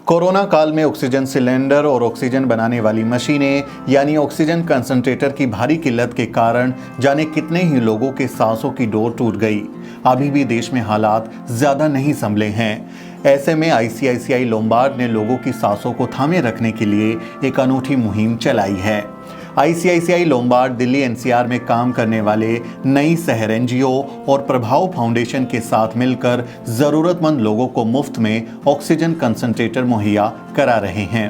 Corona काल में oxygen cylinder और ऑक्सीजन बनाने वाली मशीनें यानी ऑक्सीजन कंसंट्रेटर की भारी किल्लत के कारण जाने कितने ही लोगों के सांसों की डोर टूट गई। अभी भी देश में हालात ज्यादा नहीं संभले हैं। ऐसे में आईसीआईसीआई लोम्बार्ड ने लोगों की सांसों को थामे रखने के लिए एक अनूठी मुहिम चलाई है। आईसीआईसीआई लोम्बार्ड दिल्ली एनसीआर में काम करने वाले नई शहर एनजीओ और प्रभाव फाउंडेशन के साथ मिलकर जरूरतमंद लोगों को मुफ्त में ऑक्सीजन कंसंट्रेटर मुहैया करा रहे हैं।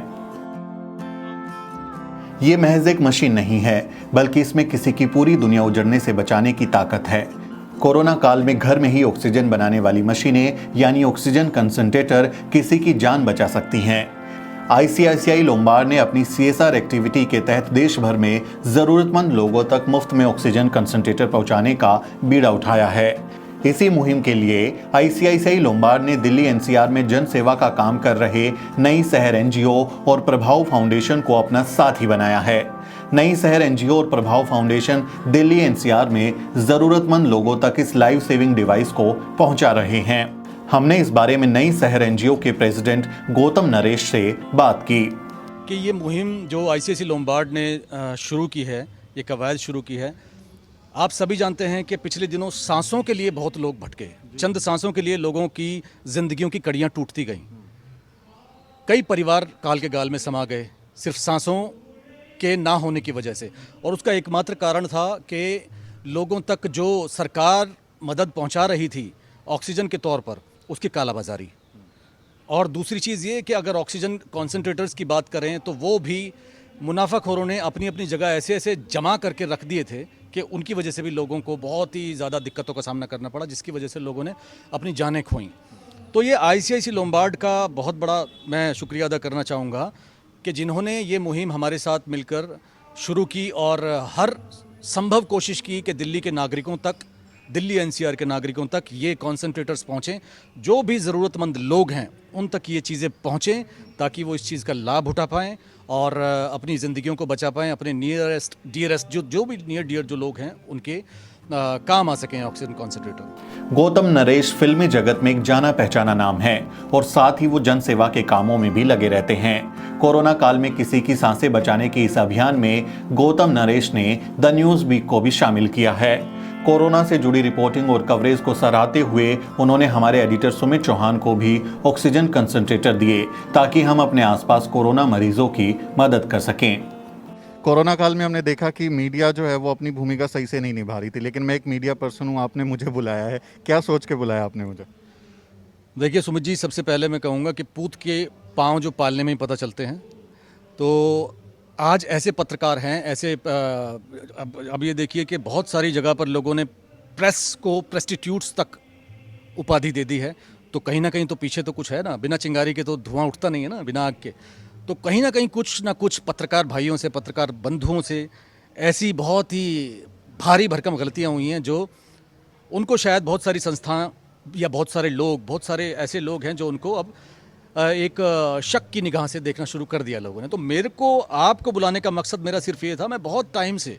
ये महज एक मशीन नहीं है, बल्कि इसमें किसी की पूरी दुनिया उजड़ने से बचाने की ताकत है। कोरोना काल में घर में ही ऑक्सीजन बनाने वाली मशीनें यानी ऑक्सीजन कंसंट्रेटर किसी की जान बचा सकती हैं। आईसीआईसीआई लोम्बार्ड ने अपनी सीएसआर एक्टिविटी के तहत देश भर में जरूरतमंद लोगों तक मुफ्त में ऑक्सीजन कंसंट्रेटर पहुंचाने का बीड़ा उठाया है। इसी मुहिम के लिए आईसीआईसीआई लोम्बार्ड ने दिल्ली एनसीआर में जन सेवा का काम कर रहे नई शहर एनजीओ और प्रभाव फाउंडेशन को अपना साथी बनाया है। नई शहर एनजीओ और प्रभाव फाउंडेशन दिल्ली एनसीआर में जरूरतमंद लोगों तक इस लाइफ सेविंग डिवाइस को पहुंचा रहे हैं। हमने इस बारे में नई शहर एनजीओ के प्रेसिडेंट गौतम नरेश से बात की कि ये मुहिम जो आईसीआईसीआई लोम्बार्ड ने शुरू की है, ये कवायद शुरू की है। आप सभी जानते हैं कि पिछले दिनों सांसों के लिए बहुत लोग भटके, चंद सांसों के लिए लोगों की जिंदगियों की कड़ियाँ टूटती गईं। कई परिवार काल के गाल में समा गए सिर्फ सांसों के ना होने की वजह से, और उसका एकमात्र कारण था कि लोगों तक जो सरकार मदद पहुंचा रही थी ऑक्सीजन के तौर पर, उसकी कालाबाजारी। और दूसरी चीज़ ये कि अगर ऑक्सीजन कॉन्सेंट्रेटर्स की बात करें तो वो भी मुनाफाखोरों ने अपनी अपनी जगह ऐसे ऐसे जमा करके रख दिए थे कि उनकी वजह से भी लोगों को बहुत ही ज़्यादा दिक्कतों का सामना करना पड़ा, जिसकी वजह से लोगों ने अपनी जानें खोईं। तो ये आईसीआईसीआई लोम्बार्ड का बहुत बड़ा मैं शुक्रिया अदा करना चाहूँगा कि जिन्होंने ये मुहिम हमारे साथ मिलकर शुरू की और हर संभव कोशिश की कि दिल्ली के नागरिकों तक, दिल्ली एनसीआर के नागरिकों तक ये कॉन्सेंट्रेटर्स पहुँचें। जो भी ज़रूरतमंद लोग हैं उन तक ये चीज़ें पहुँचें ताकि वो इस चीज़ का लाभ उठा पाएँ और अपनी ज़िंदगियों को बचा पाएँ। अपने नियरेस्ट डियरेस्ट जो भी नियर डियर जो लोग हैं उनके काम आ सकें ऑक्सीजन कॉन्सेंट्रेटर। गौतम नरेश फिल्मी जगत में एक जाना पहचाना नाम है और साथ ही वो जन सेवा के कामों में भी लगे रहते हैं। कोरोना काल में किसी की सांसें बचाने के इस अभियान में गौतम नरेश ने द न्यूज़ वीक को भी शामिल किया है। कोरोना से जुड़ी रिपोर्टिंग और कवरेज को सराहते हुए उन्होंने हमारे एडिटर सुमित चौहान को भी ऑक्सीजन कंसंट्रेटर दिए ताकि हम अपने आसपास कोरोना मरीजों की मदद कर सकें। कोरोना काल में हमने देखा कि मीडिया जो है वो अपनी भूमिका सही से नहीं निभा रही थी, लेकिन मैं एक मीडिया पर्सन हूँ, आपने मुझे बुलाया है। क्या सोच के बुलाया आपने मुझे? देखिए सुमित जी, सबसे पहले मैं कहूँगा कि पूत के पाँव जो पालने में ही पता चलते हैं। तो आज ऐसे पत्रकार हैं, ऐसे अब ये देखिए कि बहुत सारी जगह पर लोगों ने प्रेस को प्रेस्टिट्यूट्स तक उपाधि दे दी है। तो कहीं ना कहीं तो पीछे तो कुछ है ना, बिना चिंगारी के तो धुआं उठता नहीं है ना, बिना आग के। तो कहीं ना कहीं कुछ ना कुछ पत्रकार भाइयों से, पत्रकार बंधुओं से ऐसी बहुत ही भारी भरकम गलतियां हुई हैं जो उनको शायद बहुत सारी संस्थाएं या बहुत सारे लोग, बहुत सारे ऐसे लोग हैं जो उनको अब एक शक की निगाह से देखना शुरू कर दिया लोगों ने। तो मेरे को आपको बुलाने का मकसद मेरा सिर्फ ये था, मैं बहुत टाइम से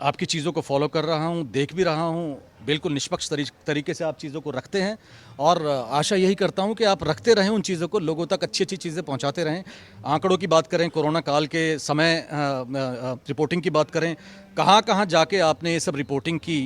आपकी चीज़ों को फॉलो कर रहा हूँ, देख भी रहा हूँ, बिल्कुल निष्पक्ष तरीके से आप चीज़ों को रखते हैं और आशा यही करता हूँ कि आप रखते रहें उन चीज़ों को, लोगों तक अच्छी अच्छी चीज़ें पहुँचाते रहें। आंकड़ों की बात करें, कोरोना काल के समय रिपोर्टिंग की बात करें, कहाँ कहाँ जाके आपने ये सब रिपोर्टिंग की,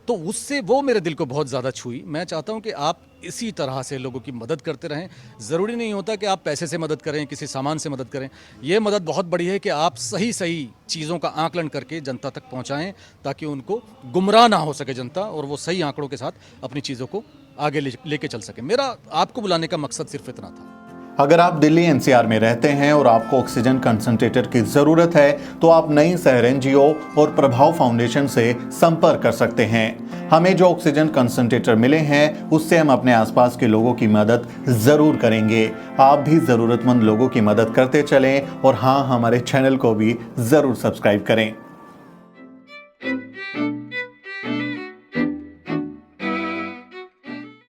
तो उससे वो मेरे दिल को बहुत ज़्यादा छुई। मैं चाहता हूँ कि आप इसी तरह से लोगों की मदद करते रहें। ज़रूरी नहीं होता कि आप पैसे से मदद करें, किसी सामान से मदद करें। ये मदद बहुत बड़ी है कि आप सही सही चीज़ों का आकलन करके जनता तक पहुँचाएं ताकि उनको गुमराह ना हो सके जनता, और वो सही आंकड़ों के साथ अपनी चीज़ों को आगे लेके चल सके। मेरा आपको बुलाने का मकसद सिर्फ इतना था। अगर आप दिल्ली एनसीआर में रहते हैं और आपको ऑक्सीजन कंसंट्रेटर की ज़रूरत है तो आप नई शहर एनजीओ और प्रभाव फाउंडेशन से संपर्क कर सकते हैं। हमें जो ऑक्सीजन कंसंट्रेटर मिले हैं उससे हम अपने आसपास के लोगों की मदद ज़रूर करेंगे। आप भी ज़रूरतमंद लोगों की मदद करते चलें और हाँ, हमारे चैनल को भी ज़रूर सब्सक्राइब करें।